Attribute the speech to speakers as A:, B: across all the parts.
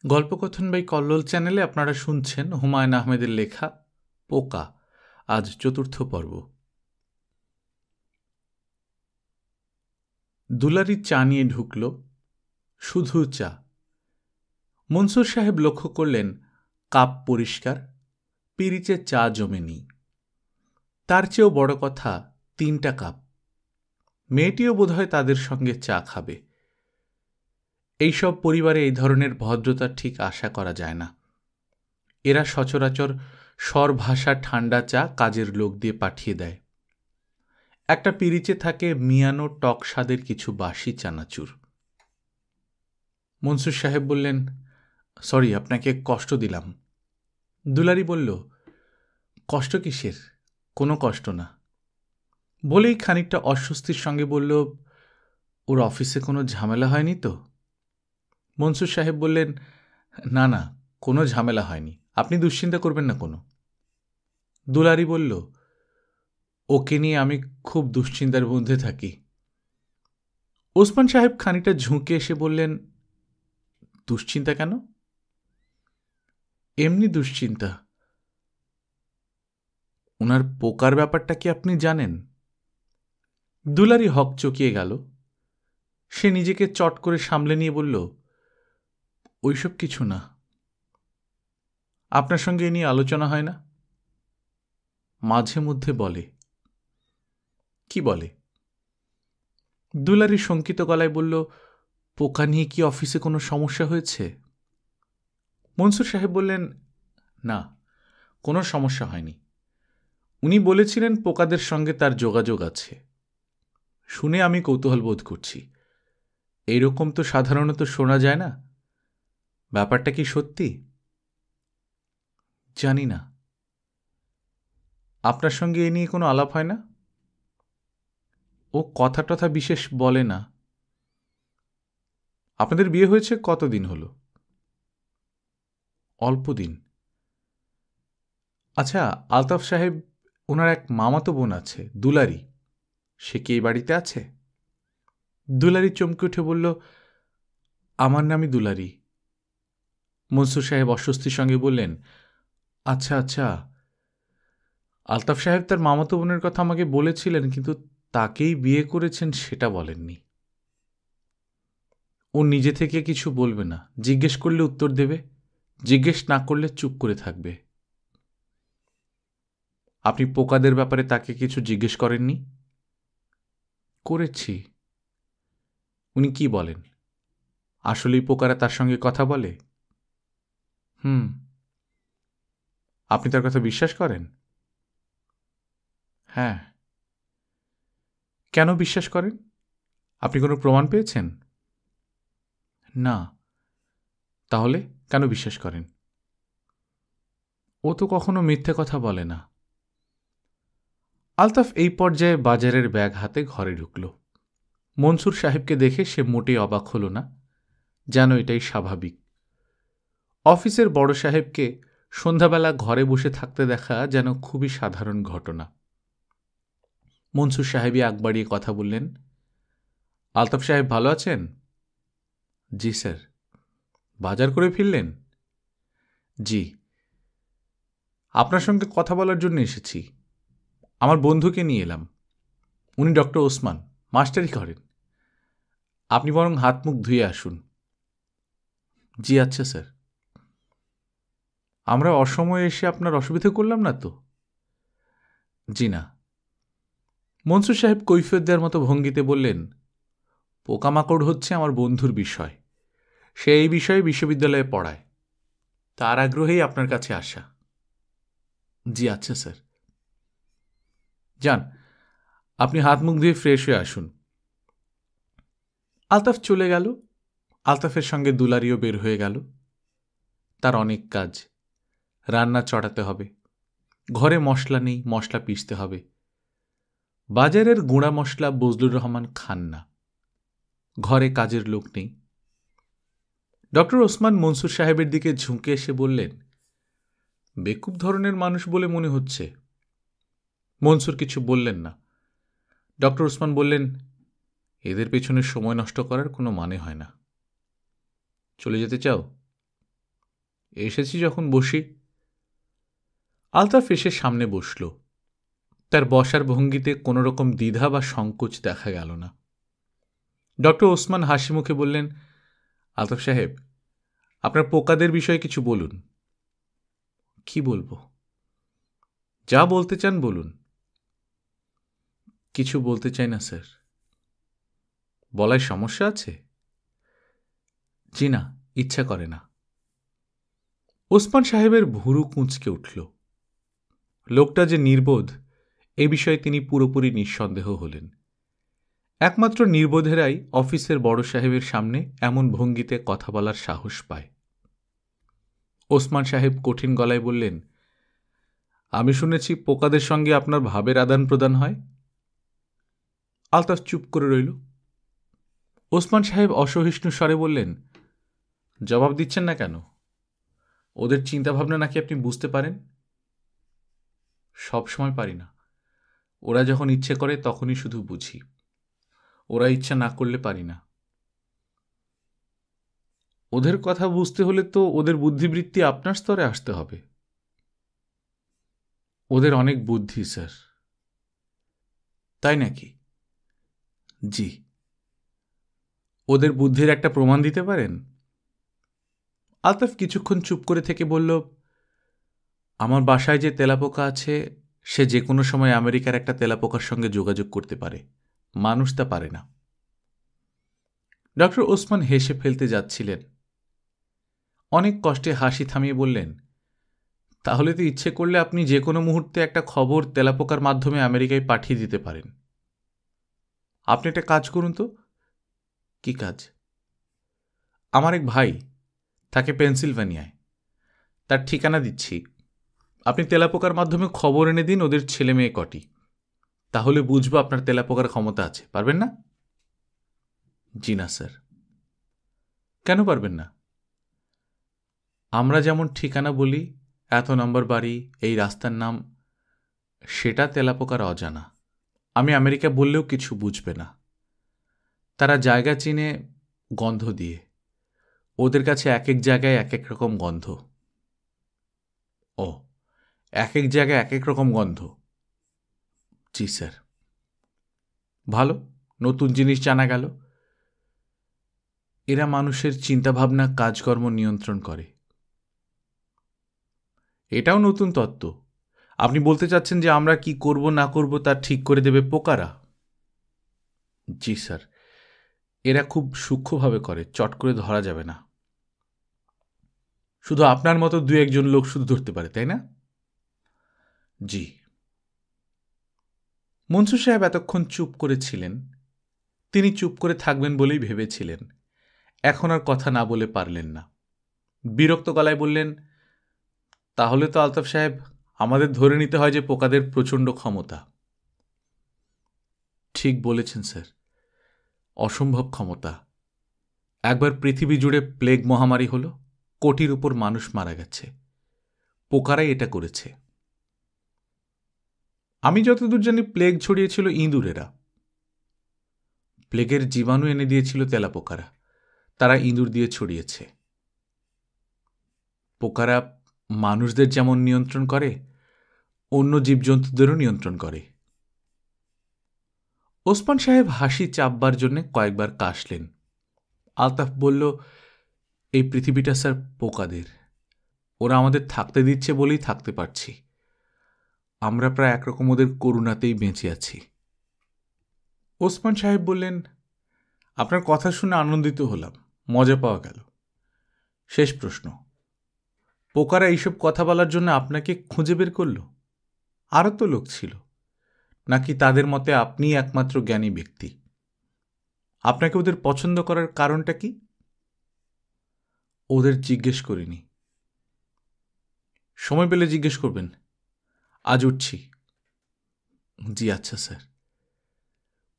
A: গল্পকথন by Kallol চ্যানেলে আপনারা শুনছেন হুমায়ুন আহমেদের লেখা পোকা। আজ ৪র্থ পর্ব। দুলারি চা নিয়ে ঢুকল, শুধু চা। মনসুর সাহেব লক্ষ্য করলেন কাপ পরিষ্কার, পিরিচে চা জমেনি। তার চেয়েও বড় কথা ৩টা কাপ। মেয়েটিও বোধহয় তাদের সঙ্গে চা খাবে। এইসব পরিবারে এই ধরনের ভদ্রতা ঠিক আশা করা যায় না। এরা সচরাচর স্বরভাষা ঠান্ডা চা কাজের লোক দিয়ে পাঠিয়ে দেয়। একটা পিরিচে থাকে মিয়ানো টক স্বাদের কিছু বাসি চানাচুর। মনসুর সাহেব বললেন, সরি, আপনাকে কষ্ট দিলাম। দুলারি বলল, কষ্ট কিসের? কোনো কষ্ট না। বলেই খানিকটা অস্বস্তির সঙ্গে বলল, ওর অফিসে কোনো ঝামেলা হয়নি তো? মনসুর সাহেব বললেন, না না, কোনো ঝামেলা হয়নি, আপনি দুশ্চিন্তা করবেন না কোনো। দুলারি বলল, ওকে নিয়ে আমি খুব দুশ্চিন্তার মধ্যে থাকি। ওসমান সাহেব খানিকটা ঝুঁকে এসে বললেন, দুশ্চিন্তা কেন? এমনি দুশ্চিন্তা। ওনার পোকার ব্যাপারটা কি আপনি জানেন? দুলারি হক চকিয়ে গেল। সে নিজেকে চট করে সামলে নিয়ে বলল, ওইসব কিছু না। আপনার সঙ্গে এ নিয়ে আলোচনা হয় না? মাঝে মধ্যে বলে। কি বলে? দুলারি শঙ্কিত গলায় বলল, পোকা নিয়ে কি অফিসে কোনো সমস্যা হয়েছে? মনসুর সাহেব বললেন, না, কোনো সমস্যা হয়নি। উনি বলেছিলেন পোকাদের সঙ্গে তার যোগাযোগ আছে। শুনে আমি কৌতূহল বোধ করছি। এইরকম তো সাধারণত শোনা যায় না। ব্যাপারটা কি সত্যি? জানি না। আপনার সঙ্গে এ নিয়ে কোনো আলাপ হয় না? ও কথা টথা বিশেষ বলে না। আপনাদের বিয়ে হয়েছে কতদিন হল? অল্প দিন। আচ্ছা, আলতাফ সাহেব, ওনার এক মামাতো বোন আছে, দুলারি, সে কি এই বাড়িতে আছে? দুলারি চমকে উঠে বলল, আমার নামই দুলারি। মনসুর সাহেব অস্বস্তির সঙ্গে বললেন, আচ্ছা আচ্ছা। আলতাফ সাহেব তার মামাতো বোনের কথা আমাকে বলেছিলেন, কিন্তু তাকেই বিয়ে করেছেন সেটা বলেননি। ও নিজে থেকে কিছু বলবে না, জিজ্ঞেস করলে উত্তর দেবে, জিজ্ঞেস না করলে চুপ করে থাকবে। আপনি পোকাদের ব্যাপারে তাকে কিছু জিজ্ঞেস করেননি? করেছি। উনি কি বলেন? আসলেই পোকারা তার সঙ্গে কথা বলে? হুম। আপনি তার কথা বিশ্বাস করেন? হ্যাঁ। কেন বিশ্বাস করেন? আপনি কোনো প্রমাণ পেয়েছেন? না। তাহলে কেন বিশ্বাস করেন? ও তো কখনো মিথ্যে কথা বলে না। আলতাফ এই পর্যায়ে বাজারের ব্যাগ হাতে ঘরে ঢুকল। মনসুর সাহেবকে দেখে সে মোটেই অবাক হল না, যেন এটাই স্বাভাবিক। অফিসের বড় সাহেবকে সন্ধ্যাবেলা ঘরে বসে থাকতে দেখা যেন খুবই সাধারণ ঘটনা। মনসুর সাহেবই আগ বাড়িয়ে কথা বললেন, আলতাফ সাহেব ভালো আছেন? জি স্যার। বাজার করে ফিরলেন? জি। আপনার সঙ্গে কথা বলার জন্য এসেছি। আমার বন্ধুকে নিয়ে এলাম। উনি ডক্টর ওসমান, মাস্টারি করেন। আপনি বরং হাত মুখ ধুয়ে আসুন। জি আচ্ছা স্যার। আমরা অসময়ে এসে আপনার অসুবিধা করলাম না তো? জি না। মনসুর সাহেব কৈফিয়ত দেওয়ার মতো ভঙ্গিতে বললেন, পোকামাকড় হচ্ছে আমার বন্ধুর বিষয়। সে এই বিষয়ে বিশ্ববিদ্যালয়ে পড়ায়। তার আগ্রহেই আপনার কাছে আসা। জি আচ্ছা স্যার। যান, আপনি হাত মুখ ধুয়ে ফ্রেশ হয়ে আসুন। আলতাফ চলে গেল। আলতাফের সঙ্গে দুলারিও বের হয়ে গেল। তার অনেক কাজ। রান্না চড়াতে হবে, ঘরে মশলা নেই, মশলা পিষতে হবে। বাজারের গুঁড়া মশলা বজলুর রহমান খান না। ঘরে কাজের লোক নেই। ডক্টর ওসমান মনসুর সাহেবের দিকে ঝুঁকে এসে বললেন, বেকুব ধরনের মানুষ বলে মনে হচ্ছে। মনসুর কিছু বললেন না। ডক্টর ওসমান বললেন, এদের পেছনে সময় নষ্ট করার কোনো মানে হয় না। চলে যেতে চাও? এসেছি যখন বসি। আলতাফ এসে সামনে বসল। তার বসার ভঙ্গিতে কোনো রকম দ্বিধা বা সংকোচ দেখা গেল না। ডক্টর ওসমান হাসি মুখে বললেন, আলতাফ সাহেব, আপনার পোকাদের বিষয়ে কিছু বলুন। কি বলবো? যা বলতে চান বলুন। কিছু বলতে চাই না স্যার। বলায় সমস্যা আছে? জি না, ইচ্ছা করে না। ওসমান সাহেবের ভুরু কুঁচকে উঠল। লোকটা যে নির্বোধ এ বিষয়ে তিনি পুরোপুরি নিঃসন্দেহ হলেন। একমাত্র নির্বোধেরাই অফিসের বড় সাহেবের সামনে এমন ভঙ্গিতে কথা বলার সাহস পায়। ওসমান সাহেব কঠিন গলায় বললেন, আমি শুনেছি পোকাদের সঙ্গে আপনার ভাবের আদান প্রদান হয়। আলতাফ চুপ করে রইল। ওসমান সাহেব অসহিষ্ণু স্বরে বললেন, জবাব দিচ্ছেন না কেন? ওদের চিন্তাভাবনা নাকি আপনি বুঝতে পারেন? সব সময় পারি না। ওরা যখন ইচ্ছে করে তখনই শুধু বুঝি। ওরা ইচ্ছা না করলে পারি না। ওদের কথা বুঝতে হলে তো ওদের বুদ্ধিবৃত্তি আপনার স্তরে আসতে হবে। ওদের অনেক বুদ্ধি স্যার। তাই নাকি? জি। ওদের বুদ্ধির একটা প্রমাণ দিতে পারেন? আলতাফ কিছুক্ষণ চুপ করে থেকে বলল, আমার বাসায় যে তেলাপোকা আছে সে যে কোনো সময় আমেরিকার একটা তেলাপোকার সঙ্গে যোগাযোগ করতে পারে, মানুষ তা পারে না। ডক্টর ওসমান হেসে ফেলতে যাচ্ছিলেন। অনেক কষ্টে হাসি থামিয়ে বললেন, তাহলে তো ইচ্ছে করলে আপনি যে কোনো মুহূর্তে একটা খবর তেলাপোকার মাধ্যমে আমেরিকায় পাঠিয়ে দিতে পারেন। আপনি একটা কাজ করুন তো। কি কাজ? আমার এক ভাই থাকে পেনসিলভানিয়ায়, তার ঠিকানা দিচ্ছি। আপনি তেলাপোকার মাধ্যমে খবর এনে দিন ওদের ছেলে মেয়ে কটি, তাহলে বুঝবো আপনার তেলাপোকার ক্ষমতা আছে। পারবেন না? জি না স্যার। কেন পারবেন না? আমরা যেমন ঠিকানা বলি, এত নম্বর বাড়ি, এই রাস্তার নাম, সেটা তেলাপোকার অজানা। আমি আমেরিকা বললেও কিছু বুঝবে না। তারা জায়গা চিনে গন্ধ দিয়ে। ওদের কাছে এক এক জায়গায় এক এক রকম গন্ধ। ও, এক এক জায়গায় এক এক রকম গন্ধ। জি স্যার। ভালো, নতুন জিনিস জানা গেল। এরা মানুষের চিন্তাভাবনা, কাজকর্ম নিয়ন্ত্রণ করে। এটাও নতুন তত্ত্ব। আপনি বলতে চাচ্ছেন যে আমরা কি করব না করব তা ঠিক করে দেবে পোকারা? জি স্যার। এরা খুব সূক্ষ্মভাবে করে, চট করে ধরা যাবে না। শুধু আপনার মতো দু একজন লোক শুধু ধরতে পারে, তাই না? জি। মনসুর সাহেব এতক্ষণ চুপ করেছিলেন। তিনি চুপ করে থাকবেন বলেই ভেবেছিলেন। এখন আর কথা না বলে পারলেন না। বিরক্ত গলায় বললেন, তাহলে তো আলতাফ সাহেব আমাদের ধরে নিতে হয় যে পোকাদের প্রচণ্ড ক্ষমতা। ঠিক বলেছেন স্যার, অসম্ভব ক্ষমতা। একবার পৃথিবী জুড়ে প্লেগ মহামারী হলো, কোটির উপর মানুষ মারা গেছে। পোকারাই এটা করেছে। আমি যতদূর জানি প্লেগ ছড়িয়েছিল ইঁদুরেরা। প্লেগের জীবাণু এনে দিয়েছিল তেলাপোকারা, তারা ইঁদুর দিয়ে ছড়িয়েছে। পোকারা মানুষদের যেমন নিয়ন্ত্রণ করে, অন্য জীবজন্তুদেরও নিয়ন্ত্রণ করে। ওসমান সাহেব হাসি চাপবার জন্য কয়েকবার কাশলেন। আলতাফ বলল, এই পৃথিবীটা স্যার পোকাদের। ওরা আমাদের থাকতে দিচ্ছে বলেই থাকতে পারছি। আমরা প্রায় একরকম ওদের করুণাতেই বেঁচে আছি। ওসমান সাহেব বললেন, আপনার কথা শুনে আনন্দিত হলাম, মজা পাওয়া গেল। শেষ প্রশ্ন, পোকারা এইসব কথা বলার জন্য আপনাকে খুঁজে বের করল? আরও তো লোক ছিল, নাকি তাদের মতে আপনিই একমাত্র জ্ঞানী ব্যক্তি? আপনাকে ওদের পছন্দ করার কারণটা কি? ওদের জিজ্ঞেস করিনি। সময় পেলে জিজ্ঞেস করবেন। আজ উঠছি। জি আচ্ছা স্যার।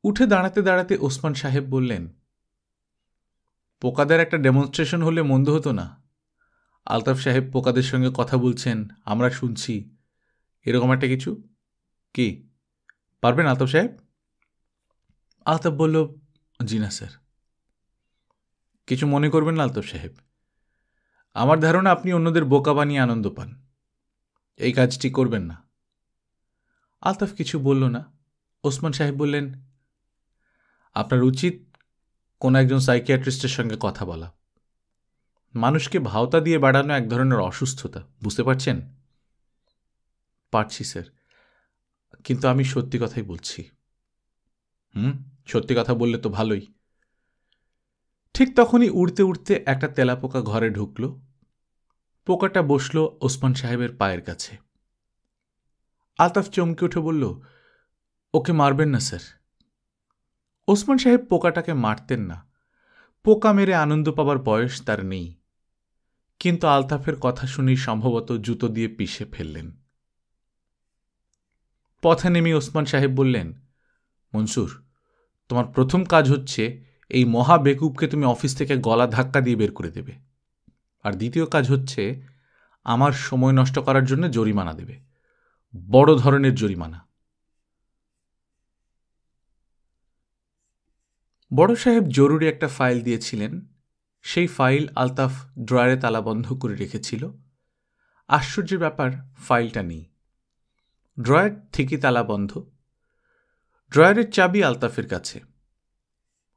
A: উঠে দাঁড়াতে দাঁড়াতে ওসমান সাহেব বললেন, পোকাদের একটা ডেমনস্ট্রেশন হলে মন্দ হতো না। আলতাফ সাহেব পোকাদের সঙ্গে কথা বলছেন, আমরা শুনছি, এরকম একটা কিছু। কি পারবেন আলতাফ সাহেব? আলতাফ বলল, জি না স্যার। কিছু মনে করবেন না আলতাফ সাহেব, আমার ধারণা আপনি অন্যদের বোকা বানিয়ে আনন্দ পান। এই কাজটি করবেন না। আলতাফ কিছু বলল না। ওসমান সাহেব বললেন, আপনার উচিত কোনো একজন সাইকিয়াট্রিস্টের সঙ্গে কথা বলা। মানুষকে ভাওতা দিয়ে বাড়ানো এক ধরনের অসুস্থতা, বুঝতে পারছেন? পারছি স্যার, কিন্তু আমি সত্যি কথাই বলছি। সত্যি কথা বললে তো ভালোই। ঠিক তখনই উড়তে উড়তে একটা তেলাপোকা ঘরে ঢুকল। পোকাটা বসল ওসমান সাহেবের পায়ের কাছে। আলতাফ চমকে উঠে বলল, ওকে মারবেন না স্যার। ওসমান সাহেব পোকাটাকে মারতেন না। পোকা মেরে আনন্দ পাবার বয়স তার নেই। কিন্তু আলতাফের কথা শুনেই সম্ভবত জুতো দিয়ে পিষে ফেললেন। পথে নেমে ওসমান সাহেব বললেন, মনসুর, তোমার প্রথম কাজ হচ্ছে এই মহা বেকুবকে তুমি অফিস থেকে গলা ধাক্কা দিয়ে বের করে দেবে। আর দ্বিতীয় কাজ হচ্ছে আমার সময় নষ্ট করার জন্য জরিমানা দেবে, বড় ধরনের জরিমানা। বড় সাহেব জরুরি একটা ফাইল দিয়েছিলেন। সেই ফাইল আলতাফ ড্রয়ারে তালাবন্ধ করে রেখেছিল। আশ্চর্যের ব্যাপার, ফাইলটা নেই। ড্রয়ার থেকে তালাবন্ধ। ড্রয়ারের চাবি আলতাফের কাছে।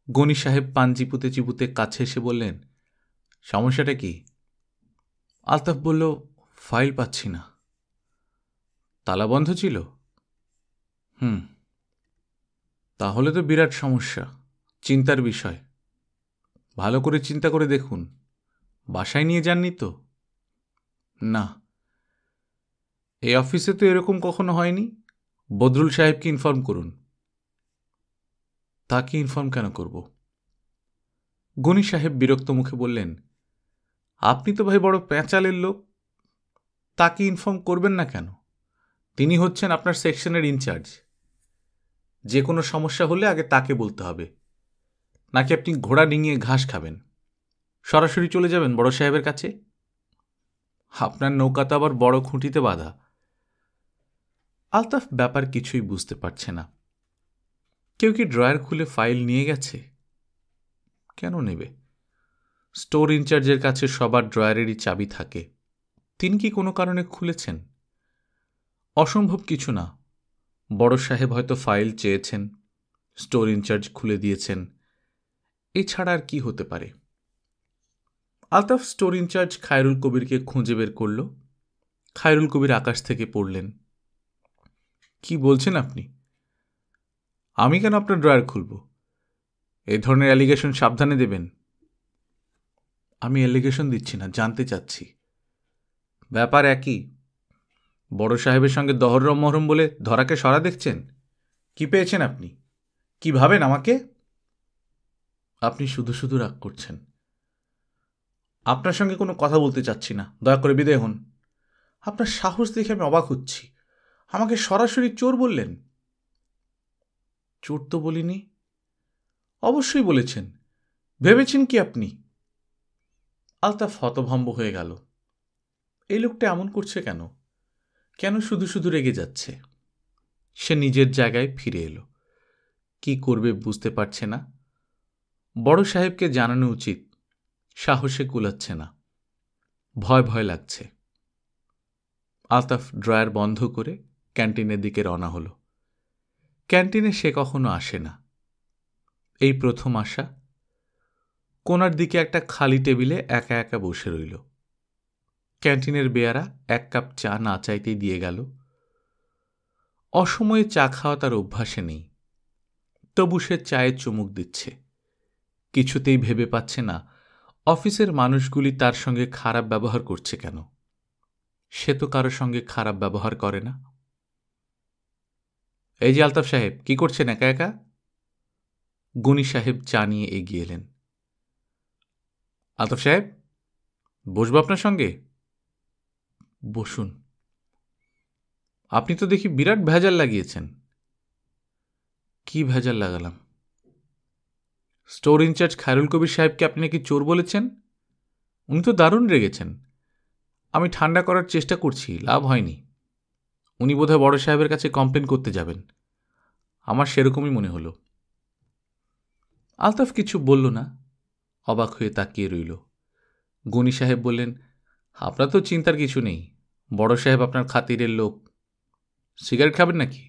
A: গনি সাহেব পান চিপুতে চিপুতে কাছে এসে বললেন, সমস্যাটা কি? আলতাফ বলল, ফাইল পাচ্ছি না। তালাবন্ধ ছিল? তাহলে তো বিরাট সমস্যা, চিন্তার বিষয়। ভালো করে চিন্তা করে দেখুন, বাসায় নিয়ে যাননি তো? না, এই অফিসে তো এরকম কখনো হয়নি। বদরুল সাহেবকে ইনফর্ম করুন। তাকে ইনফর্ম কেন করব? গনি সাহেব বিরক্ত মুখে বললেন, আপনি তো ভাই বড় প্যাঁচালের লোক। তাকে ইনফর্ম করবেন না কেন? তিনি হচ্ছেন আপনার সেকশনের ইনচার্জ। যে কোনো সমস্যা হলে আগে তাকে বলতে হবে, নাকি আপনি ঘোড়া ডিঙিয়ে ঘাস খাবেন? সরাসরি চলে যাবেন বড় সাহেবের কাছে? আপনার নৌকা তো আবার বড় খুঁটিতে বাঁধা। আলতাফ ব্যাপার কিছুই বুঝতে পারছে না। কেউ কি ড্রয়ার খুলে ফাইল নিয়ে গেছে? কেন নেবে? স্টোর ইনচার্জের কাছে সবার ড্রয়ারেরই চাবি থাকে। তিনি কি কোনো কারণে খুলেছেন? অসম্ভব কিছু না। বড় সাহেব হয়তো ফাইল চেয়েছেন, স্টোর ইনচার্জ খুলে দিয়েছেন। এছাড়া আর কি হতে পারে? আলতাফ স্টোর ইনচার্জ খায়রুল কবিরকে খুঁজে বের করল। খায়রুল কবির আকাশ থেকে পড়লেন। কি বলছেন আপনি? আমি কেন আপনার ড্রয়ার খুলব? এই ধরনের অ্যালিগেশন সাবধানে দেবেন। আমি অ্যালিগেশন দিচ্ছি না, জানতে চাচ্ছি। ব্যাপার একই। বড় সাহেবের সঙ্গে দহরম মহরম বলে ধরাকে সরা দেখছেন? কি পেয়েছেন আপনি? কি ভাবেন আমাকে? আপনি শুধু শুধু রাগ করছেন। আপনার সঙ্গে কোনো কথা বলতে চাচ্ছি না, দয়া করে বিদায় হন। আপনার সাহস দেখে আমি অবাক হচ্ছি। আমাকে সরাসরি চোর বললেন। চোর তো বলিনি। অবশ্যই বলেছেন। ভেবেছেন কি আপনি? আলতাফ হতভম্ব হয়ে গেল। এই লোকটা এমন করছে কেন? কেন শুধু শুধু রেগে যাচ্ছে? সে নিজের জায়গায় ফিরে এলো। কি করবে বুঝতে পারছে না। বড় সাহেবকে জানানো উচিত, সাহসে কুলাচ্ছে না। ভয় ভয় লাগছে। আলতাফ ড্রয়ার বন্ধ করে ক্যান্টিনের দিকে রওনা হল। ক্যান্টিনে সে কখনো আসে না, এই প্রথম আসা। কোনার দিকে একটা খালি টেবিলে একা একা বসে রইল। ক্যান্টিনের বেয়ারা এক কাপ চা না চাইতেই দিয়ে গেল। অসময়ে চা খাওয়া তার অভ্যাসে নেই, তবু সে চায়ে চুমুক দিচ্ছে। কিছুতেই ভেবে পাচ্ছে না অফিসের মানুষগুলি তার সঙ্গে খারাপ ব্যবহার করছে কেন। সে তো কারো সঙ্গে খারাপ ব্যবহার করে না। এই যে আলতাফ সাহেব, কি করছেন একা একা? গনি সাহেব চা নিয়ে এগিয়ে এলেন। আলতাফ সাহেব, বসবো আপনার সঙ্গে? বসুন। আপনি তো দেখি বিরাট ভেজাল লাগিয়েছেন। কি ভেজাল লাগালাম? স্টোর ইনচার্জ খায়রুল কবির সাহেবকে আপনি নাকি চোর বলেছেন। উনি তো দারুণ রেগেছেন। আমি ঠান্ডা করার চেষ্টা করছি, লাভ হয়নি। উনি বোধহয় বড় সাহেবের কাছে কমপ্লেন করতে যাবেন। আমার সেরকমই মনে হলো। আলতাফ কিছু বলল না, অবাক হয়ে তাকিয়ে রইল। গনি সাহেব বললেন, আপনার তো চিন্তার কিছু নেই, বড় সাহেব আপনার খাতিরের লোক। সিগারেট খাবেন নাকি?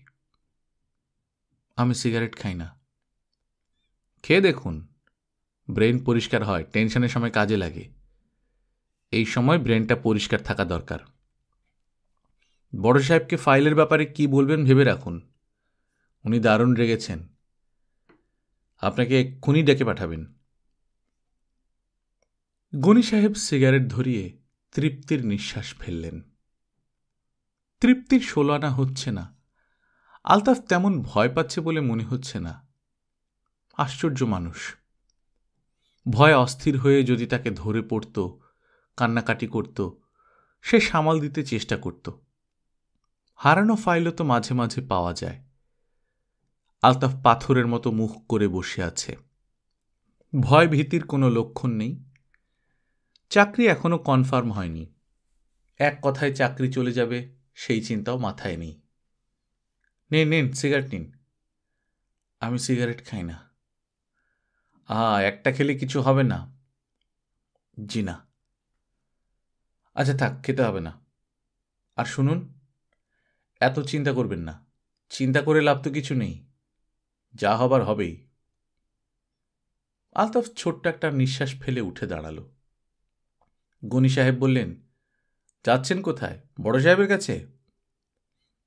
A: আমি সিগারেট খাই না। খেয়ে দেখুন, ব্রেন পরিষ্কার হয়, টেনশনের সময় কাজে লাগে। এই সময় ব্রেনটা পরিষ্কার থাকা দরকার। বড় সাহেবকে ফাইলের ব্যাপারে কি বলবেন ভেবে রাখুন। উনি দারুণ রেগেছেন, আপনাকে এক্ষুনি ডেকে পাঠাবেন। গনি সাহেব সিগারেট ধরিয়ে তৃপ্তির নিঃশ্বাস ফেললেন। তৃপ্তির 16 আনা হচ্ছে না। আলতাফ তেমন ভয় পাচ্ছে বলে মনে হচ্ছে না। আশ্চর্য মানুষ। ভয় অস্থির হয়ে যদি তাকে ধরে পড়ত, কান্নাকাটি করত, সে সামাল দিতে চেষ্টা করত। হারানো ফাইলও তো মাঝে মাঝে পাওয়া যায়। আলতাফ পাথরের মতো মুখ করে বসে আছে। ভয় ভীতির কোনো লক্ষণ নেই। চাকরি এখনো কনফার্ম হয়নি। এক কথায় চাকরি চলে যাবে সেই চিন্তাও মাথায় নেই। নিন নিন, সিগারেট নিন। আমি সিগারেট খাই না। একটা খেলে কিছু হবে না? জি না। আচ্ছা থাক, খেতে হবে না। আর শুনুন, এত চিন্তা করবেন না। চিন্তা করে লাভ তো কিছু নেই, যা হবার হবেই। আলতাফ ছোট্ট একটা নিঃশ্বাস ফেলে উঠে দাঁড়াল। গনি সাহেব বললেন, যাচ্ছেন কোথায়? বড় সাহেবের কাছে?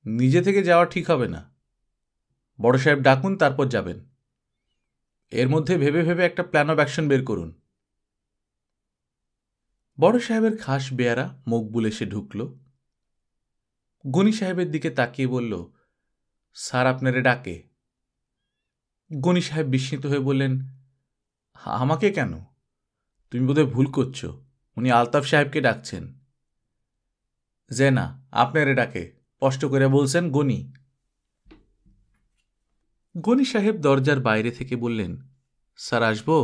A: নিজে থেকে যাওয়া ঠিক হবে না। বড় সাহেব ডাকুন, তারপর যাবেন। এর মধ্যে ভেবে ভেবে একটা প্ল্যান অফ অ্যাকশন বের করুন। বড় সাহেবের খাস বেয়ারা মকবুল এসে ঢুকল। গনি সাহেবের দিকে তাকিয়ে বলল, স্যার আপনারে ডাকে। গনি সাহেব বিস্মিত হয়ে বললেন, আমাকে কেন? তুমি বোধহয় ভুল করছো, উনি আলতাফ সাহেবকে ডাকছেন। যে না, আপনারে ডাকে, স্পষ্ট করে বলছেন গনি। গনি সাহেব দরজার বাইরে থেকে বললেন, স্যার আসবো?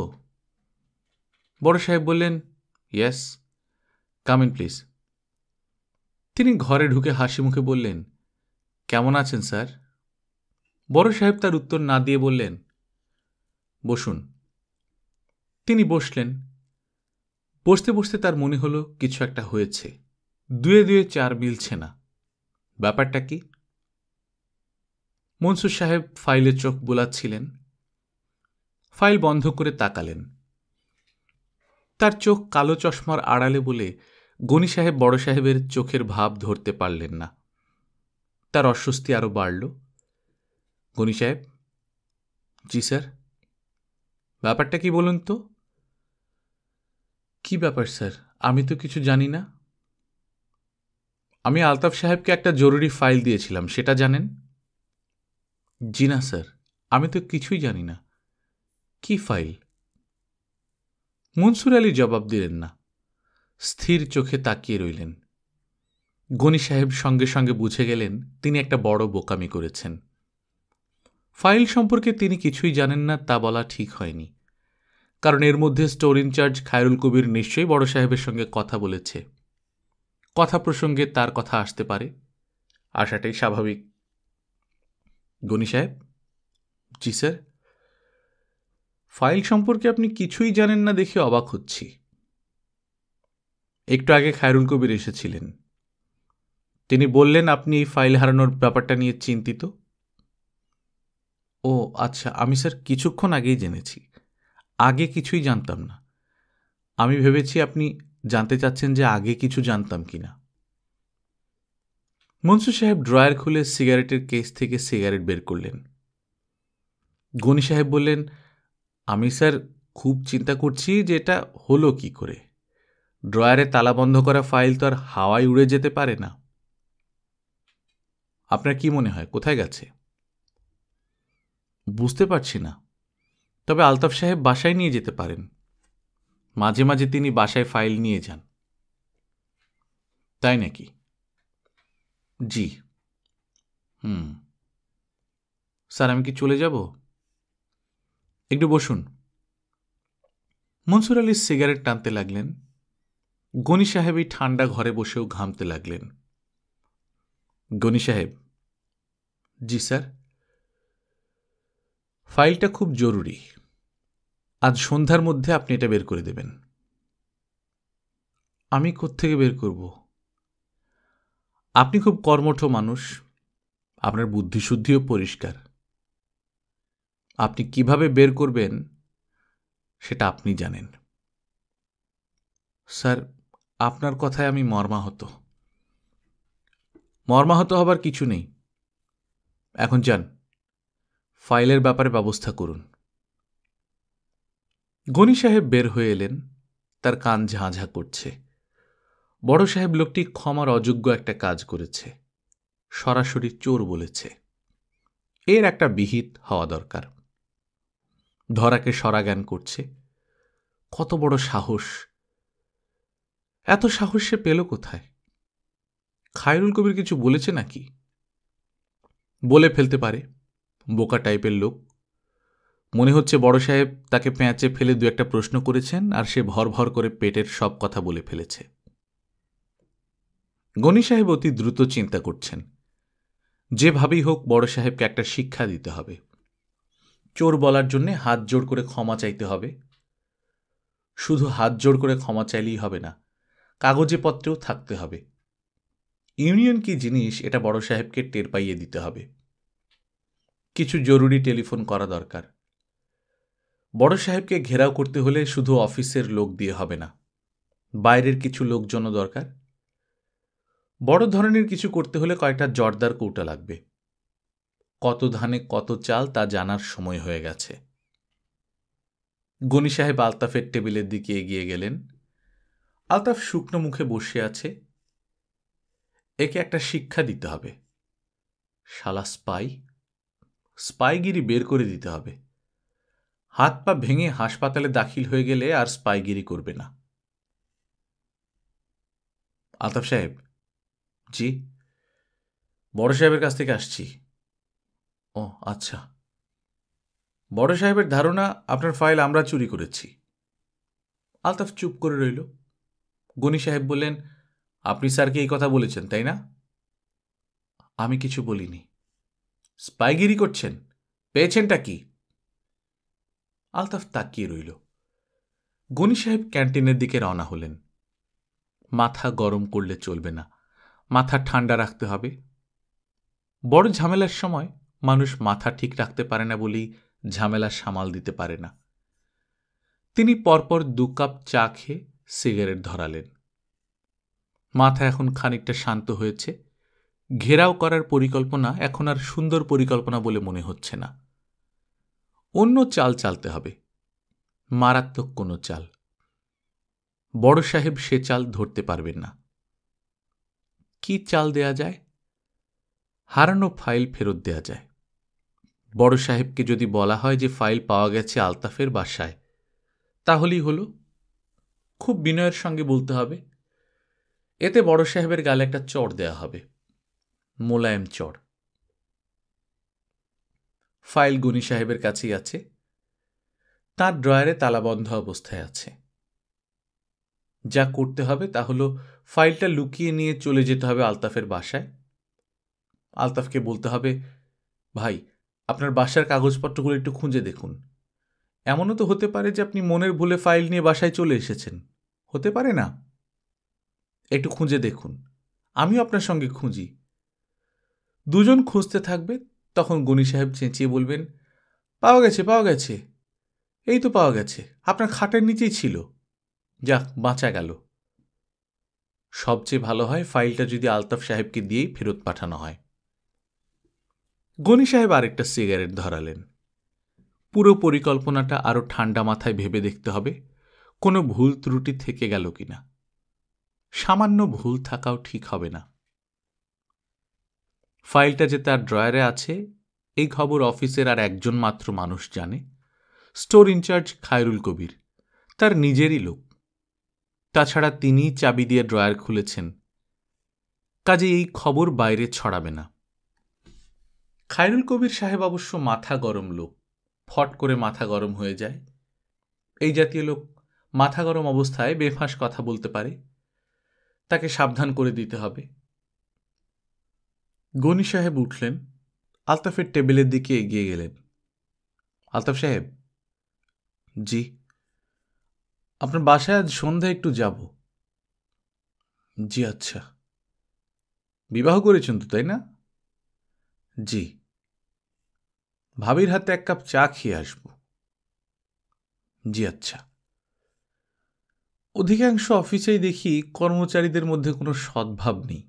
A: বড় সাহেব বললেন, ইয়েস, কাম ইন প্লিজ। তিনি ঘরে ঢুকে হাসি মুখে বললেন, কেমন আছেন স্যার? বড় সাহেব তার উত্তর না দিয়ে বললেন, বসুন। তিনি বসলেন। বসতে বসতে তার মনে হলো কিছু একটা হয়েছে। দুয়ে দুয়ে চার মিলছে না। ব্যাপারটা কি? মনসুর সাহেব ফাইলে চোখ বোলাচ্ছিলেন। ফাইল বন্ধ করে তাকালেন। তার চোখ কালো চশমার আড়ালে বলে গনি সাহেব বড় সাহেবের চোখের ভাব ধরতে পারলেন না। তার অস্বস্তি আরো বাড়ল। গনি সাহেব, জি স্যার। ব্যাপারটা কি বলুন তো? কি ব্যাপার স্যার? আমি তো কিছু জানি না। আমি আলতাফ সাহেবকে একটা জরুরি ফাইল দিয়েছিলাম, সেটা জানেন? জি না স্যার, আমি তো কিছুই জানি না। কি ফাইল? মনসুর আলী জবাব দিলেন না। স্থির চোখে তাকিয়ে রইলেন। গনি সাহেব সঙ্গে সঙ্গে বুঝে গেলেন তিনি একটা বড় বোকামি করেছেন। ফাইল সম্পর্কে তিনি কিছুই জানেন না তা বলা ঠিক হয়নি, কারণ এর মধ্যে স্টোর ইনচার্জ খায়রুল কবির নিশ্চয়ই বড় সাহেবের সঙ্গে কথা বলেছে। কথা প্রসঙ্গে তার কথা আসতে পারে, আসাটাই স্বাভাবিক। গনি সাহেব, জি স্যার। ফাইল সম্পর্কে আপনি কিছুই জানেন না দেখে অবাক হচ্ছি। একটু আগে খায়রুল কবির এসেছিলেন। তিনি বললেন আপনি এই ফাইল হারানোর ব্যাপারটা নিয়ে চিন্তিত। ও আচ্ছা, আমি স্যার কিছুক্ষণ আগেই জেনেছি। আগে কিছুই জানতাম না। আমি ভেবেছি আপনি জানতে চাচ্ছেন যে আগে কিছু জানতাম কিনা। মনসুর সাহেব ড্রয়ার খুলে সিগারেটের কেস থেকে সিগারেট বের করলেন। গনি সাহেব বললেন, আমি স্যার খুব চিন্তা করছি যে এটা হলো কি করে। ড্রয়ারে তালা বন্ধ করা ফাইল তো আর হাওয়ায় উড়ে যেতে পারে না। আপনার কি মনে হয় কোথায় গেছে? বুঝতে পারছি না, তবে আলতাফ সাহেব বাসায় নিয়ে যেতে পারেন। মাঝে মাঝে তিনি বাসায় ফাইল নিয়ে যান। তাই নাকি? জি। স্যার আমি কি চলে যাব? একটু বসুন। মনসুর আলী সিগারেট টানতে লাগলেন। গনি সাহেব এই ঠান্ডা ঘরে বসেও ঘামতে লাগলেন। গনি সাহেব, জি স্যার। ফাইলটা খুব জরুরি। আজ সন্ধ্যার মধ্যে আপনি এটা বের করে দেবেন। আমি কোত্থেকে বের করব? আপনি খুব কর্মঠ মানুষ, আপনার বুদ্ধিশুদ্ধিও পরিষ্কার। আপনি কিভাবে বের করবেন সেটা আপনি জানেন। স্যার, আপনার কথায় আমি মর্মাহত। মর্মাহত হবার কিছু নেই। এখন যান, ফাইলের ব্যাপারে ব্যবস্থা করুন। গনি সাহেব বের হয়ে এলেন, তার কান ঝাঁঝা করছে। বড় সাহেব লোকটি ক্ষমার অযোগ্য একটা কাজ করেছে, সরাসরি চোর বলেছে। এর একটা বিহিত হওয়া দরকার। ধরাকে সরাজ্ঞান করছে। কত বড় সাহস! এত সাহস সে পেল কোথায়? খায়রুল কবির কিছু বলেছে নাকি? বলে ফেলতে পারে, বোকা টাইপের লোক। মনে হচ্ছে বড় সাহেব তাকে পেঁচে ফেলে দু একটা প্রশ্ন করেছেন, আর সে ভর ভর করে পেটের সব কথা বলে ফেলেছে। গনি সাহেব অতি দ্রুত চিন্তা করছেন, যেভাবেই হোক বড় সাহেবকে একটা শিক্ষা দিতে হবে। চোর বলার জন্য হাত জোড় করে ক্ষমা চাইতে হবে। শুধু হাত জোড় করে ক্ষমা চাইলেই হবে না, কাগজে পত্রেও থাকতে হবে। ইউনিয়ন কি জিনিস এটা বড় সাহেবকে টের পাইয়ে দিতে হবে। কিছু জরুরি টেলিফোন করা দরকার। বড় সাহেবকে ঘেরাও করতে হলে শুধু অফিসের লোক দিয়ে হবে না, বাইরের কিছু লোকজনও দরকার। বড় ধরনের কিছু করতে হলে কয়েকটা জর্দার কৌটা লাগবে। কত ধানে কত চাল তা জানার সময় হয়ে গেছে। গনি সাহেব আলতাফের টেবিলের দিকে এগিয়ে গেলেন। আলতাফ শুকনো মুখে বসে আছে। একে একটা শিক্ষা দিতে হবে। শালা স্পাই! স্পাইগিরি বের করে দিতে হবে। হাত পা ভেঙে হাসপাতালে দাখিল হয়ে গেলে আর স্পাইগিরি করবে না। আলতাফ সাহেব। জি? বড় সাহেবের কাছ থেকে আসছি। ও আচ্ছা। বড় সাহেবের ধারণা আপনার ফাইল আমরা চুরি করেছি। আলতাফ চুপ করে রইল। গনি সাহেব বললেন, আপনি স্যারকে এই কথা বলেছেন, তাই না? আমি কিছু বলিনি। স্পাইগিরি করছেন? পেয়েছেনটা কি? আলতাফ তাকিয়ে রইল। গনি সাহেব ক্যান্টিনের দিকে রওনা হলেন। মাথা গরম করলে চলবে না, মাথা ঠান্ডা রাখতে হবে। বড় ঝামেলার সময় মানুষ মাথা ঠিক রাখতে পারে না বলেই ঝামেলা সামাল দিতে পারে না। তিনি পরপর 2 কাপ চা খেয়ে সিগারেট ধরালেন। মাথা এখন খানিকটা শান্ত হয়েছে। ঘেরাও করার পরিকল্পনা এখন আর সুন্দর পরিকল্পনা বলে মনে হচ্ছে না। অন্য চাল চালতে হবে, মারাত্মক কোনো চাল। বড় সাহেব সে চাল ধরতে পারবেন না। কি চাল দেয়া যায়? হারানো ফাইল ফেরত দেয়া যায়। বড় সাহেবকে যদি বলা হয় যে ফাইল পাওয়া গেছে আলতাফের বাসায়, তাহলেই হলো। খুব বিনয়ের সঙ্গে বলতে হবে। এতে বড় সাহেবের গালে একটা চড় দেয়া হবে, মোলায়েম চড়। ফাইল গনি সাহেবের কাছেই আছে, তার ড্রয়ারে তালাবন্ধ অবস্থায় আছে। যা করতে হবে তা হলো ফাইলটা লুকিয়ে নিয়ে চলে যেতে হবে আলতাফের বাসায়। আলতাফকে বলতে হবে, ভাই, আপনার বাসার কাগজপত্রগুলো একটু খুঁজে দেখুন। এমনও তো হতে পারে যে আপনি মনের ভুলে ফাইল নিয়ে বাসায় চলে এসেছেন। হতে পারে না? একটু খুঁজে দেখুন, আমিও আপনার সঙ্গে খুঁজি। দুজন খুঁজতে থাকবে। তখন গনি সাহেব চেঁচিয়ে বলবেন, পাওয়া গেছে, পাওয়া গেছে, এই তো পাওয়া গেছে, আপনার খাটের নিচেই ছিল। যাক, বাঁচা গেল। সবচেয়ে ভালো হয় ফাইলটা যদি আলতাফ সাহেবকে দিয়েই ফেরত পাঠানো হয়। গনি সাহেব আরেকটা সিগারেট ধরালেন। পুরো পরিকল্পনাটা আরও ঠান্ডা মাথায় ভেবে দেখতে হবে কোনো ভুল ত্রুটি থেকে গেল কিনা। সামান্য ভুল থাকাও ঠিক হবে না। ফাইলটা যে তার ড্রয়ারে আছে এই খবর অফিসের আর একজন মাত্র মানুষ জানে, স্টোর ইনচার্জ খায়রুল কবির, তার নিজেরই লোক। তাছাড়া তিনিই চাবি দিয়ে ড্রয়ার খুলেছেন, কাজে এই খবর বাইরে ছড়াবে না। খায়রুল কবির সাহেব অবশ্য মাথা গরম লোক, ফট করে মাথা গরম হয়ে যায়। এই জাতীয় লোক মাথা গরম অবস্থায় বেফাঁস কথা বলতে পারে, তাকে সাবধান করে দিতে হবে। গনি সাহেব উঠলেন, আলতাফের টেবিলের দিকে এগিয়ে গেলেন। আলতাফ সাহেব। জি? আপনার বাসায় আজ সন্ধ্যায় একটু যাব। জি আচ্ছা। বিবাহ করেছেন তো, তাই না? জি। ভাবির হাতে এক কাপ চা খেয়ে আসব। জি আচ্ছা। অধিকাংশ অফিসেই দেখি কর্মচারীদের মধ্যে কোনো সদ্ভাব নেই।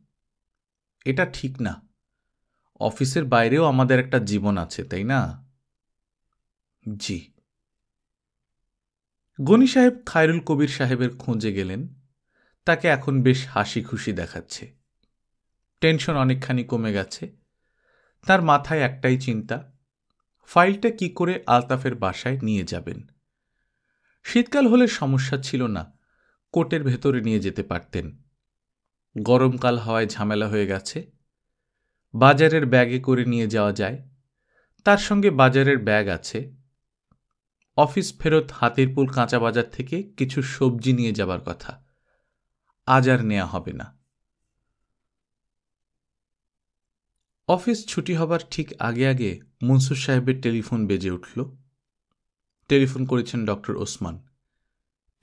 A: এটা ঠিক না। অফিসের বাইরেও আমাদের একটা জীবন আছে, তাই না? জি। গনি সাহেব খায়রুল কবির সাহেবের খোঁজে গেলেন। তাকে এখন বেশ হাসি খুশি দেখাচ্ছে। টেনশন অনেকখানি কমে গেছে। তার মাথায় একটাই চিন্তা, ফাইলটা কি করে আলতাফের বাসায় নিয়ে যাবেন। শীতকাল হলে সমস্যা ছিল না, কোটের ভেতরে নিয়ে যেতে পারতেন। গরমকাল হওয়ায় ঝামেলা হয়ে গেছে। বাজারের ব্যাগে করে নিয়ে যাওয়া যায়, তার সঙ্গে বাজারের ব্যাগ আছে। অফিস ফেরত হাতিরপুল কাঁচা বাজার থেকে কিছু সবজি নিয়ে যাবার কথা, আজ আর নেওয়া হবে না। অফিস ছুটি হবার ঠিক আগে আগে মনসুর সাহেবের টেলিফোন বেজে উঠল। টেলিফোন করেছেন ডক্টর ওসমান,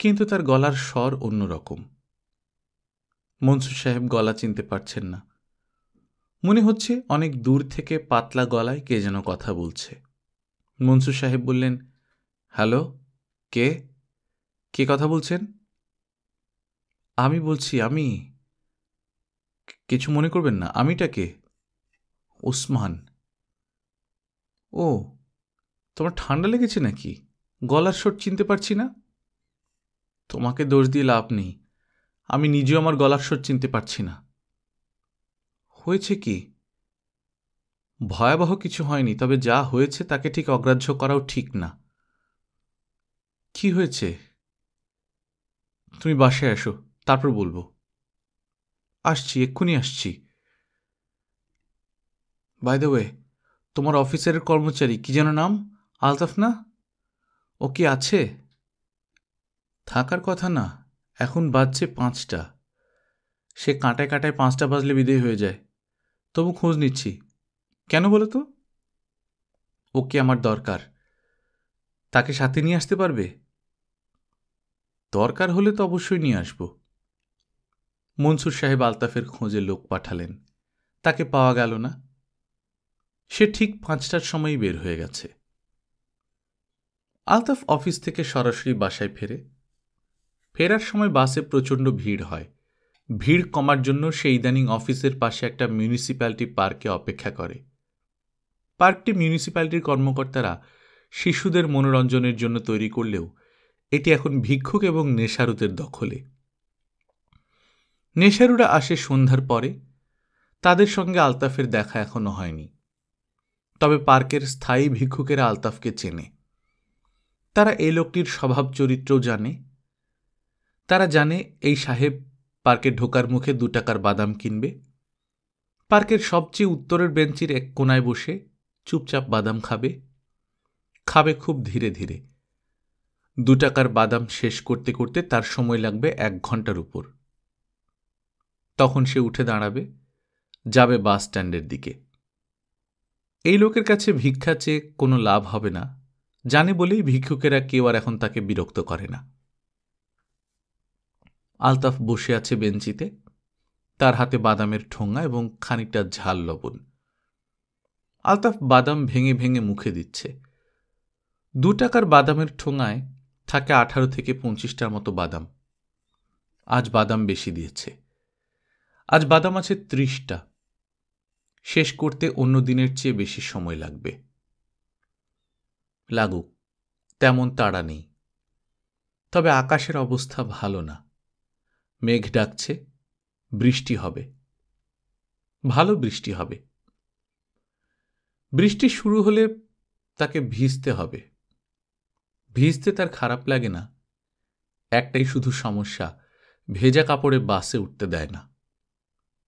A: কিন্তু তার গলার স্বর অন্যরকম। মনসুর সাহেব গলা চিনতে পারছেন না। মনে হচ্ছে অনেক দূর থেকে পাতলা গলায় কে যেন কথা বলছে। মনসুর সাহেব বললেন, হ্যালো, কে কে কথা বলছেন? আমি বলছি, আমি। কিছু মনে করবেন না, আমিটা কে? ওসমান। ও, তোমার ঠান্ডা লেগেছে নাকি? গলার স্বর চিনতে পারছি না। তোমাকে দোষ দিয়ে লাভ নেই, আমি নিজেও আমার গলার স্বর চিনতে পারছি না। হয়েছে কি? ভয়াবহ কিছু হয়নি, তবে যা হয়েছে তাকে ঠিক অগ্রাহ্য করাও ঠিক না। কি হয়েছে? তুমি বাসায় আসো, তারপর বলবো। আসছি, এক্ষুনি আসছি। বাই দ্য ওয়ে, তোমার অফিসের কর্মচারী কি যেন নাম? আলতাফ না? ও কি আছে? থাকার কথা না, এখন বাজছে 5টা। সে কাঁটায় কাঁটায় 5টা বাজলে বিদেয় হয়ে যায়। তবু খোঁজ নিচ্ছি। কেন বলো তো? ওকে আমার দরকার। তাকে সাথে নিয়ে আসতে পারবে? দরকার হলে তো অবশ্যই নিয়ে আসব। মনসুর সাহেব আলতাফের খোঁজে লোক পাঠালেন। তাকে পাওয়া গেল না। সে ঠিক 5টার সময়ই বের হয়ে গেছে। আলতাফ অফিস থেকে সরাসরি বাসায় ফেরে। ফেরার সময় বাসে প্রচণ্ড ভিড় হয়। ভিড় কমার জন্য সে ইদানিং অফিসের পাশে একটা মিউনিসিপ্যালিটি পার্কে অপেক্ষা করে। পার্কটি মিউনিসিপ্যালিটির কর্মকর্তারা শিশুদের মনোরঞ্জনের জন্য তৈরি করলেও এটি এখন ভিক্ষুক এবং নেশারুদের দখলে। নেশারুরা আসে সন্ধ্যার পরে। তাদের সঙ্গে আলতাফের দেখা এখনো হয়নি, তবে পার্কের স্থায়ী ভিক্ষুকেরা আলতাফকে চেনে। তারা এই লোকটির স্বভাব চরিত্রও জানে। তারা জানে এই সাহেব পার্কে ঢোকার মুখে 2 টাকার বাদাম কিনবে। পার্কের সবচেয়ে উত্তরের বেঞ্চির এক কোনায় বসে চুপচাপ বাদাম খাবে। খাবে খুব ধীরে ধীরে। 2 টাকার বাদাম শেষ করতে করতে তার সময় লাগবে 1 ঘন্টার উপর। তখন সে উঠে দাঁড়াবে, যাবে বাস স্ট্যান্ডের দিকে। এই লোকের কাছে ভিক্ষা চেয়ে কোনো লাভ হবে না, জানে বলেই ভিক্ষুকেরা কেউ আর এখন তাকে বিরক্ত করে না। আলতাফ বসে আছে বেঞ্চিতে, তার হাতে বাদামের ঠোঙা এবং খানিকটা ঝাল লবণ। আলতাফ বাদাম ভেঙে ভেঙে মুখে দিচ্ছে। 2 টাকার বাদামের ঠোঙায় থাকে 18 থেকে 25টার মতো বাদাম। আজ বাদাম বেশি দিয়েছে। আজ বাদাম আছে 30টা। শেষ করতে অন্য দিনের চেয়ে বেশি সময় লাগবে। লাগুক, তেমন তাড়া নেই। তবে আকাশের অবস্থা ভালো না। মেঘ ডাকছে, বৃষ্টি হবে। ভালো বৃষ্টি হবে। বৃষ্টি শুরু হলে তাকে ভিজতে হবে। ভিজতে তার খারাপ লাগে না। একটাই শুধু সমস্যা, ভেজা কাপড়ে বাসে উঠতে দেয় না।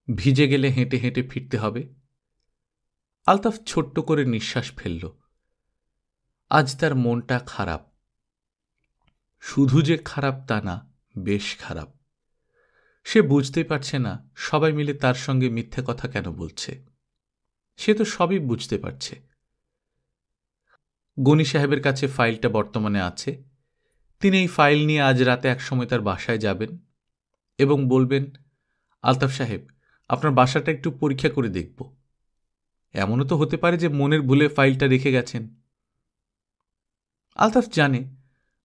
A: ভিজে গেলে হেঁটে হেঁটে ফিরতে হবে। আলতাফ ছোট্ট করে নিঃশ্বাস ফেলল। আজ তার মনটা খারাপ। শুধু যে খারাপ তা না, বেশ খারাপ। সে বুঝতেই পারছে না সবাই মিলে তার সঙ্গে মিথ্যে কথা কেন বলছে। সে তো সবই বুঝতে পারছে। গনি সাহেবের কাছে ফাইলটা বর্তমানে আছে। তিনি এই ফাইল নিয়ে আজ রাতে একসময় তার বাসায় যাবেন এবং বলবেন, আলতাফ সাহেব, আপনার বাসাটা একটু পরীক্ষা করে দেখব। এমনও তো হতে পারে যে মনের ভুলে ফাইলটা রেখে গেছেন। আলতাফ জানে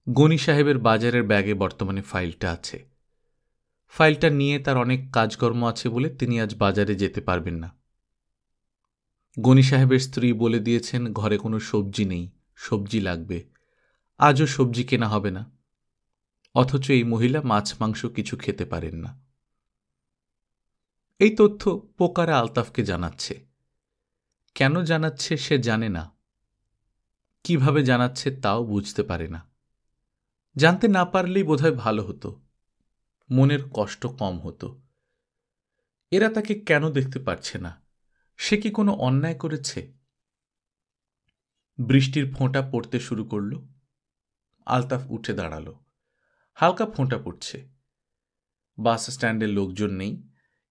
A: গনি সাহেবের বাজারের ব্যাগে বর্তমানে ফাইলটা আছে। ফাইলটা নিয়ে তার অনেক কাজকর্ম আছে বলে তিনি আজ বাজারে যেতে পারবেন না। গনি সাহেবের স্ত্রী বলে দিয়েছেন ঘরে কোনো সবজি নেই, সবজি লাগবে। আজও সবজি কেনা হবে না। অথচ এই মহিলা মাছ মাংস কিছু খেতে পারেন না। এই তথ্য পোকারা আলতাফকে জানাচ্ছে। কেন জানাচ্ছে সে জানে না, কিভাবে জানাচ্ছে তাও বুঝতে পারে না। জানতে না পারলেই বোধহয় ভালো হতো, মনের কষ্ট কম হতো। এরা তাকে কেন দেখতে পারছে না? সে কি কোনো অন্যায় করেছে? বৃষ্টির ফোঁটা পড়তে শুরু করল। আলতাফ উঠে দাঁড়াল। হালকা ফোঁটা পড়ছে। বাস স্ট্যান্ডে লোকজন নেই।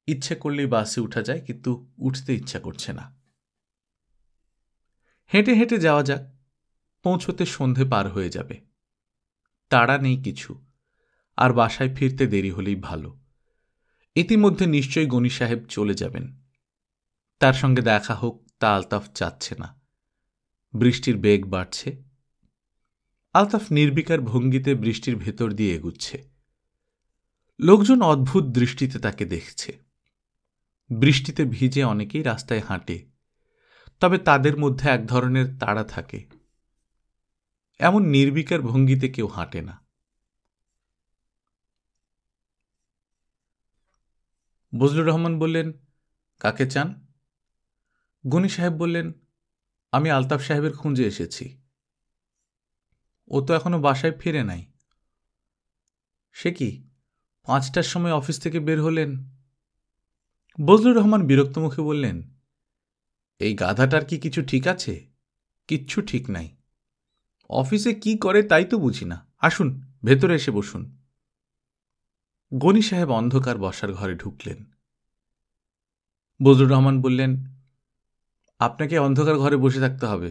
A: ইচ্ছে করলেই বাসে উঠা যায়, কিন্তু উঠতে ইচ্ছা করছে না। হেঁটে হেঁটে যাওয়া যাক, পৌঁছতে সন্ধে পার হয়ে যাবে। তাড়া নেই কিছু, আর বাসায় ফিরতে দেরি হলেই ভালো। ইতিমধ্যে নিশ্চয়ই গনি সাহেব চলে যাবেন। তার সঙ্গে দেখা হোক তা আলতাফ চাচ্ছে না। বৃষ্টির বেগ বাড়ছে। আলতাফ নির্বিকার ভঙ্গিতে বৃষ্টির ভেতর দিয়ে এগুচ্ছে। লোকজন অদ্ভুত দৃষ্টিতে তাকে দেখছে। বৃষ্টিতে ভিজে অনেকেই রাস্তায় হাঁটে, তবে তাদের মধ্যে এক ধরনের তাড়া থাকে। এমন নির্বিকার ভঙ্গিতে কেউ হাঁটে না। বজলুর রহমান বললেন, কাকে চান? গনি সাহেব বললেন, আমি আলতাফ সাহেবের খুঁজে এসেছি। ও তো এখনো বাসায় ফিরে নাই। সে কি, 5টার সময় অফিস থেকে বের হলেন? বজলুর রহমান বিরক্ত মুখে বললেন, এই গাধাটার কি কিছু ঠিক আছে? কিচ্ছু ঠিক নাই। অফিসে কি করে তাই তো বুঝি না। আসুন, ভেতরে এসে বসুন। গনি সাহেব অন্ধকার বসার ঘরে ঢুকলেন। বজলুর রহমান বললেন, আপনাকে অন্ধকার ঘরে বসে থাকতে হবে।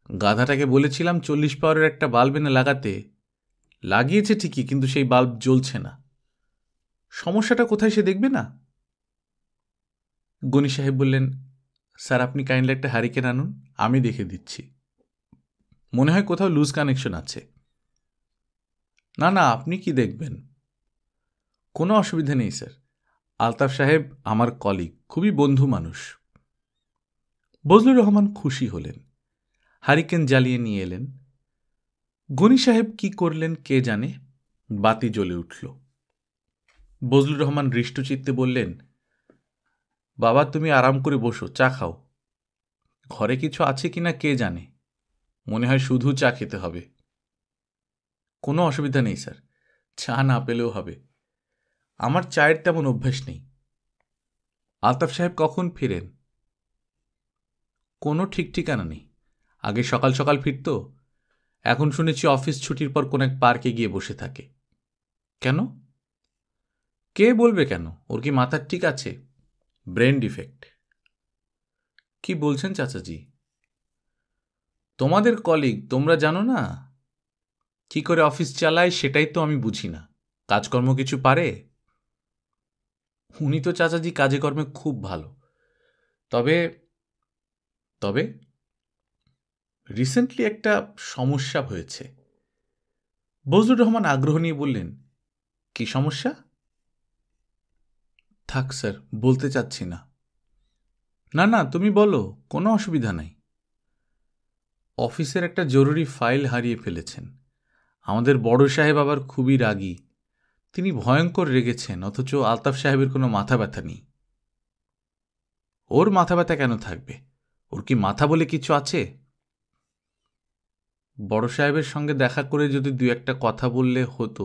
A: গাধাটাকে বলেছিলাম 40 পাওয়ারের একটা বাল্ব এনে লাগাতে। লাগিয়েছে ঠিকই, কিন্তু সেই বাল্ব জ্বলছে না। সমস্যাটা কোথায় সে দেখবে না। গনি সাহেব বললেন, স্যার আপনি কাইন্ডলি একটা হ্যারিকেন আনুন, আমি দেখে দিচ্ছি। মনে হয় কোথাও লুজ কানেকশন আছে। না না, আপনি কি দেখবেন? কোনো অসুবিধা নেই স্যার। আলতাফ সাহেব আমার কলিগ, খুবই বন্ধু মানুষ। বজলুর রহমান খুশি হলেন। হ্যারিকেন জ্বালিয়ে নিয়ে এলেন। গনি সাহেব কি করলেন কে জানে, বাতি জ্বলে উঠল। বজলুর রহমান হৃষ্টচিত্তে বললেন, বাবা তুমি আরাম করে বসো, চা খাও। ঘরে কিছু আছে কিনা কে জানে, মনে হয় শুধু চা খেতে হবে। কোনো অসুবিধা নেই স্যার, চা না পেলেও হবে। আমার চায়ের তেমন অভ্যাস নেই। আলতাফ সাহেব কখন ফিরেন? কোনো ঠিক ঠিকানা নেই। আগে সকাল সকাল ফিরত, এখন শুনেছি অফিস ছুটির পর কোন এক পার্কে গিয়ে বসে থাকে। কেন? কে বলবে কেন? ওর কি মাথার ঠিক আছে? Brain defect. কি বলছেন চাচাজি? তোমাদের কলিগ, তোমরা জানো না? কি করে অফিস চালায় সেটাই তো আমি বুঝি না। কাজকর্ম কিছু পারে? উনি তো চাচাজি কাজে কর্মে খুব ভালো। তবে তবে রিসেন্টলি একটা সমস্যা হয়েছে। বজলুর রহমান আগ্রহ নিয়ে বললেন, কি সমস্যা? থাক স্যার, বলতে চাচ্ছি না। না না, তুমি বলো, কোনো অসুবিধা নাই। অফিসের একটা জরুরি ফাইল হারিয়ে ফেলেছেন। আমাদের বড় সাহেব আবার খুবই রাগী। তিনি ভয়ঙ্কর রেগেছেন, অথচ আলতাফ সাহেবের কোনো মাথা ব্যথা নেই। ওর মাথা ব্যথা কেন থাকবে? ওর কি মাথা বলে কিছু আছে? বড় সাহেবের সঙ্গে দেখা করে যদি 2-1টা কথা বললে হতো।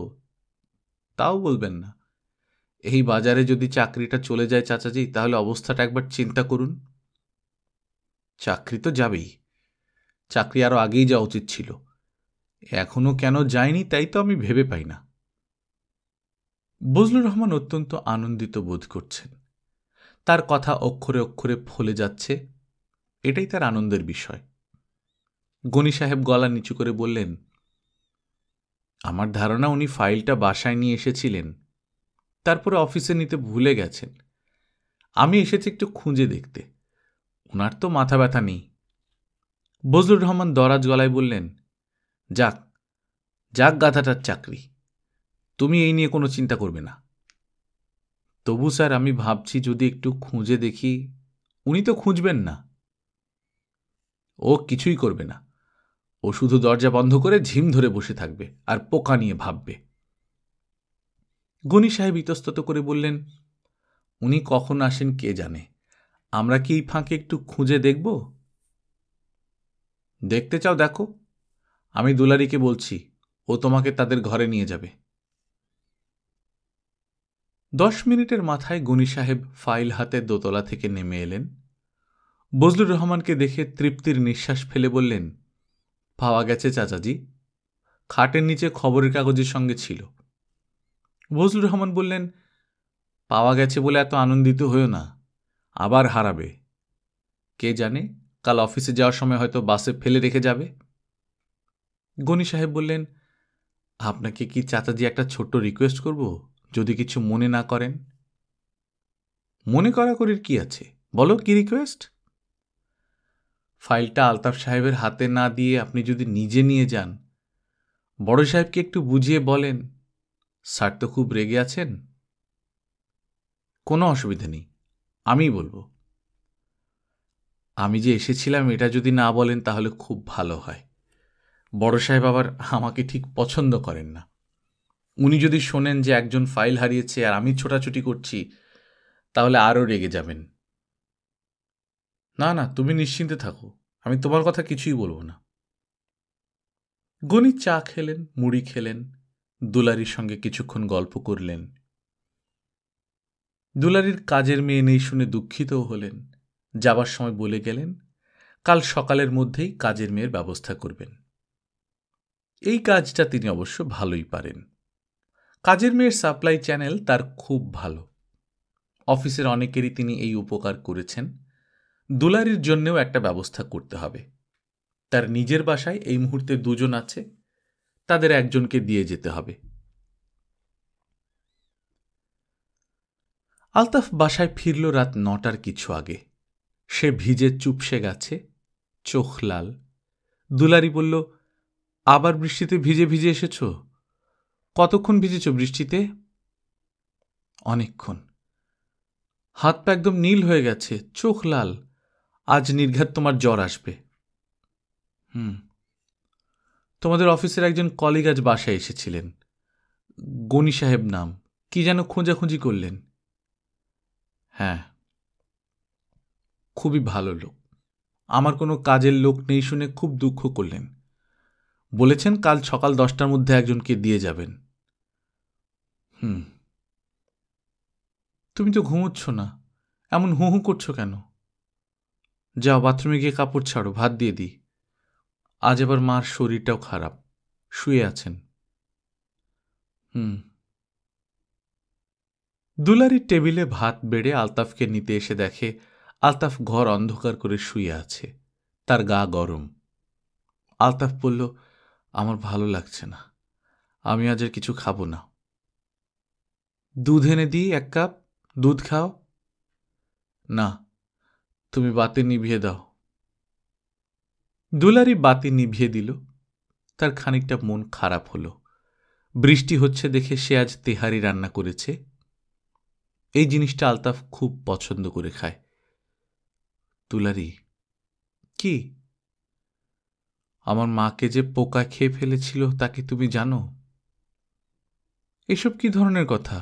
A: তাও বলবেন না। এই বাজারে যদি চাকরিটা চলে যায় চাচাজি, তাহলে অবস্থাটা একবার চিন্তা করুন। চাকরি তো যাবেই। চাকরি আরও আগেই যাওয়া উচিত ছিল। এখনও কেন যায়নি তাই তো আমি ভেবে পাই না। বজলুর রহমান অত্যন্ত আনন্দিত বোধ করছেন। তার কথা অক্ষরে অক্ষরে ফলে যাচ্ছে, এটাই তার আনন্দের বিষয়। গনি সাহেব গলা নিচু করে বললেন, আমার ধারণা উনি ফাইলটা বাসায় নিয়ে এসেছিলেন। তারপরে অফিসে নিতে ভুলে গেছেন। আমি এসেছি একটু খুঁজে দেখতে। ওনার তো মাথা ব্যথা নেই। বজলুর রহমান দরাজ গলায় বললেন, যাক যাক গাধাটার চাকরি, তুমি এই নিয়ে কোনো চিন্তা করবে না। তবু স্যার আমি ভাবছি যদি একটু খুঁজে দেখি। উনি তো খুঁজবেন না। ও কিছুই করবে না। ও শুধু দরজা বন্ধ করে ঝিম ধরে বসে থাকবে আর পোকা নিয়ে ভাববে। গনি সাহেব ইতস্তত করে বললেন, উনি কখন আসেন কে জানে। আমরা কি এই ফাঁকে একটু খুঁজে দেখব? দেখতে চাও দেখো, আমি দুলারিকে বলছি, ও তোমাকে তাদের ঘরে নিয়ে যাবে। 10 মিনিটের মাথায় গনি সাহেব ফাইল হাতে দোতলা থেকে নেমে এলেন। বজলুর রহমানকে দেখে তৃপ্তির নিঃশ্বাস ফেলে বললেন, পাওয়া গেছে চাচাজি, খাটের নিচে খবরের কাগজের সঙ্গে ছিল। বজলুর রহমান বললেন, পাওয়া গেছে বলে এত আনন্দিত হয়েও না, আবার হারাবে। কে জানে, কাল অফিসে যাওয়ার সময় হয়তো বাসে ফেলে রেখে যাবে। গনি সাহেব বললেন, আপনাকে কি চাচাজি একটা ছোট্ট রিকোয়েস্ট করব, যদি কিছু মনে না করেন? মনে করাকরির কি আছে, বলো কি রিকোয়েস্ট? ফাইলটা আলতাফ সাহেবের হাতে না দিয়ে আপনি যদি নিজে নিয়ে যান, বড় সাহেবকে একটু বুঝিয়ে বলেন, স্যার তো খুব রেগে আছেন। কোনো অসুবিধা নেই, আমিই বলবো। আমি যে এসেছিলাম এটা যদি না বলেন তাহলে খুব ভালো হয়। বড় সাহেব আবার আমাকে ঠিক পছন্দ করেন না। উনি যদি শোনেন যে একজন ফাইল হারিয়েছে আর আমি ছোটাছুটি করছি, তাহলে আরও রেগে যাবেন। না না, তুমি নিশ্চিন্তে থাকো, আমি তোমার কথা কিছুই বলবো না। গনি চা খেলেন, মুড়ি খেলেন, দুলারির সঙ্গে কিছুক্ষণ গল্প করলেন। দুলারির কাজের মেয়ে নেই শুনে দুঃখিতও হলেন। যাবার সময় বলে গেলেন, কাল সকালের মধ্যেই কাজের মেয়ের ব্যবস্থা করবেন। এই কাজটা তিনি অবশ্য ভালোই পারেন। কাজের মেয়ের সাপ্লাই চ্যানেল তার খুব ভালো। অফিসের অনেকেরই তিনি এই উপকার করেছেন। দুলারির জন্যেও একটা ব্যবস্থা করতে হবে। তার নিজের বাসায় এই মুহূর্তে 2 জন আছে, তাদের একজনকে দিয়ে যেতে হবে। আলতাফ বাসায় ফিরল রাত 9টার কিছু আগে। সে ভিজে চুপসে গেছে, চোখ লাল। দুলারি বলল, আবার বৃষ্টিতে ভিজে ভিজে এসেছ? কতক্ষণ ভিজেছ বৃষ্টিতে? অনেকক্ষণ। হাত পা একদম নীল হয়ে গেছে, চোখ লাল। আজ নির্ঘাত তোমার জ্বর আসবে। তোমাদের অফিসের একজন কলিগ আজ বাসায় এসেছিলেন, গনি সাহেব নাম, কি যেন খোঁজাখুঁজি করলেন। হ্যাঁ, খুবই ভালো লোক। আমার কোনো কাজের লোক নেই শুনে খুব দুঃখ করলেন। বলেছেন কাল সকাল 10টার মধ্যে একজনকে দিয়ে যাবেন। তুমি তো ঘুমোচ্ছ না, এমন হু হু করছো কেন? যাও বাথরুমে গিয়ে কাপড় ছাড়ো, ভাত দিয়ে দিই। আজ আবার মার শরীরটাও খারাপ, শুয়ে আছেন। দুলারির টেবিলে ভাত বেড়ে আলতাফকে নিতে এসে দেখে আলতাফ ঘর অন্ধকার করে শুয়ে আছে, তার গা গরম। আলতাফ বলল, আমার ভালো লাগছে না, আমি আজ আর কিছু খাবো না। দুধ এনে দিই 1 কাপ, দুধ খাও। না, তুমি বাতি নিভিয়ে দাও। দুলারি বাতি নিভিয়ে দিল। তার খানিকটা মন খারাপ হলো। বৃষ্টি হচ্ছে দেখে সে আজ তেহারি রান্না করেছে। এই জিনিসটা আলতাফ খুব পছন্দ করে খায়। দুলারি, কি? আমার মাকে যে পোকা খেয়ে ফেলেছিল তাকে তুমি জানো? এসব কি ধরনের কথা?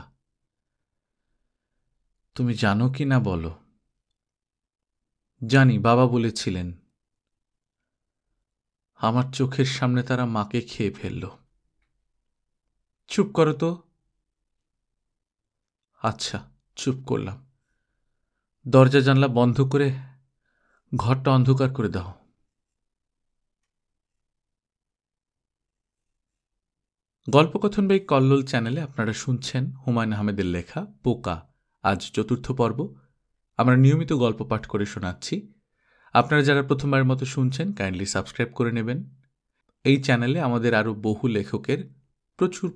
A: তুমি জানো কি না বলো। জানি, বাবা বলেছিলেন। আমার চোখের সামনে তারা মাকে খেয়ে ফেলল। চুপ করো তো। আচ্ছা, চুপ করলাম। দরজা জানলা বন্ধ করে ঘরটা অন্ধকার করে দাও। গল্পকথন বাই কল্লোল চ্যানেলে আপনারা শুনছেন হুমায়ুন আহমেদের লেখা পোকা, আজ 4র্থ পর্ব। আমরা নিয়মিত গল্প পাঠ করে শোনাচ্ছি। আপনারা যারা প্রথমবারের মতো শুনছেন কাইন্ডলি সাবস্ক্রাইব করে নেবেন। এই চ্যানেলে আমাদের আরও বহু লেখকের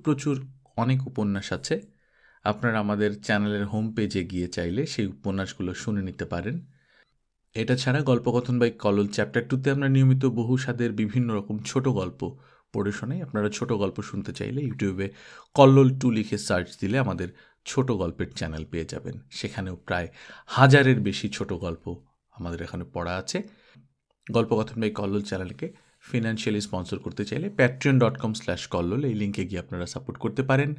A: প্রচুর অনেক উপন্যাস আছে। আপনারা আমাদের চ্যানেলের হোম পেজে গিয়ে চাইলে সেই উপন্যাসগুলো শুনে নিতে পারেন। এটা ছাড়া গল্পকথন বাই কল্লোল চ্যাপ্টার 2তে আমরা নিয়মিত বহু স্বাদের বিভিন্ন রকম ছোট গল্প পড়ে শোনাই। আপনারা ছোট গল্প শুনতে চাইলে ইউটিউবে কল্লোল 2 লিখে সার্চ দিলে আমাদের ছোট গল্পের চ্যানেল পেয়ে যাবেন। সেখানেও প্রায় 1000-এর বেশি ছোট গল্প আমাদের এখানে পড়া আছে। গল্পকথন বাই কল্লোল চ্যানেলকে ফিনান্সিয়ালি স্পন্সর করতে চাইলে patreon.com/কল্লোল এই লিঙ্কে গিয়ে আপনারা সাপোর্ট করতে পারেন।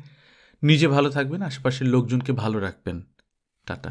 A: নিজে ভালো থাকবেন, আশেপাশের লোকজনকে ভালো রাখবেন। টাটা।